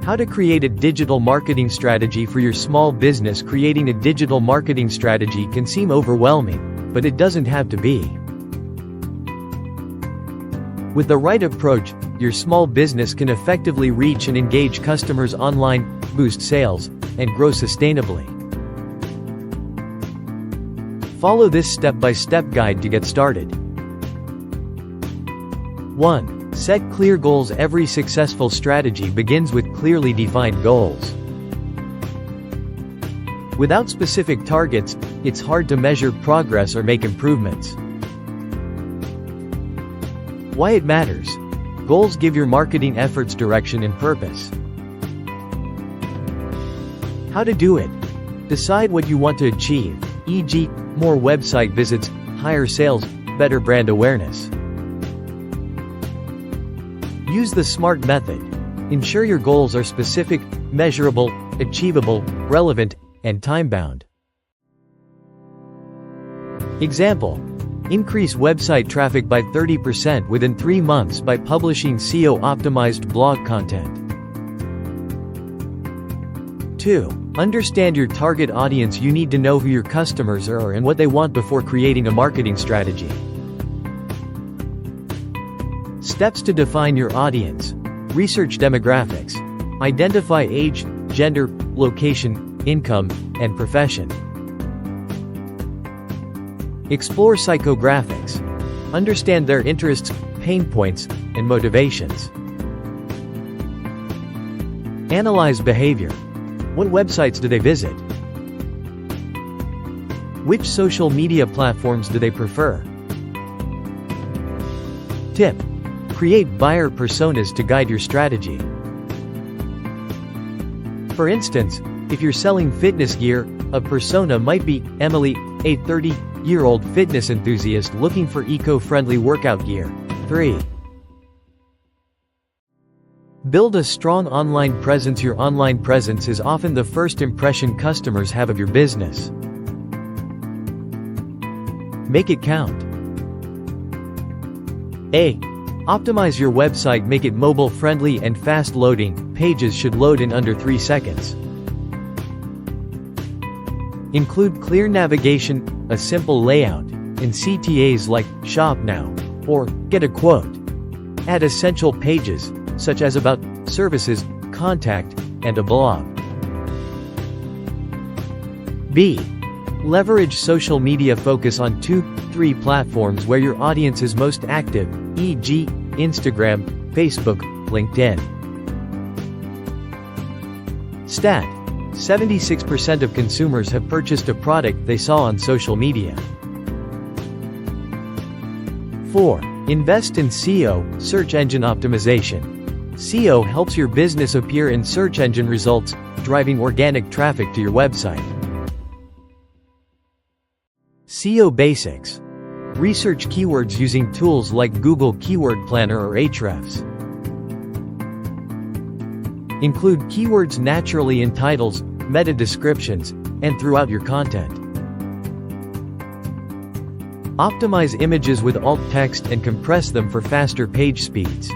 How to create a digital marketing strategy for your small business. Creating a digital marketing strategy can seem overwhelming, but it doesn't have to be. With the right approach, your small business can effectively reach and engage customers online, boost sales, and grow sustainably. Follow this step-by-step guide to get started. 1. Set clear goals. Every successful strategy begins with clearly defined goals. Without specific targets, it's hard to measure progress or make improvements. Why it matters. Goals give your marketing efforts direction and purpose. How to do it. Decide what you want to achieve, e.g., more website visits, higher sales, better brand awareness. Use the SMART method. Ensure your goals are specific, measurable, achievable, relevant, and time-bound. Example: increase website traffic by 30% within 3 months by publishing SEO-optimized blog content. 2. Understand your target audience. You need to know who your customers are and what they want before creating a marketing strategy. Steps to define your audience. Research demographics. Identify age, gender, location, income, and profession. Explore psychographics. Understand their interests, pain points, and motivations. Analyze behavior. What websites do they visit? Which social media platforms do they prefer? Tip: create buyer personas to guide your strategy. For instance, if you're selling fitness gear, a persona might be Emily, a 30-year-old fitness enthusiast looking for eco-friendly workout gear. 3. Build a strong online presence. Your online presence is often the first impression customers have of your business. Make it count. A. Optimize your website. Make it mobile-friendly and fast-loading. Pages should load in under 3 seconds. Include clear navigation, a simple layout, and CTAs like "Shop Now" or "Get a Quote." Add essential pages, such as about, services, contact, and a blog. B. Leverage social media. Focus on 2-3 platforms where your audience is most active, e.g., Instagram, Facebook, LinkedIn. Stat: 76% of consumers have purchased a product they saw on social media. 4. Invest in SEO, search engine optimization. SEO helps your business appear in search engine results, driving organic traffic to your website. SEO basics. Research keywords using tools like Google Keyword Planner or Ahrefs. Include keywords naturally in titles, meta descriptions, and throughout your content. Optimize images with alt text and compress them for faster page speeds.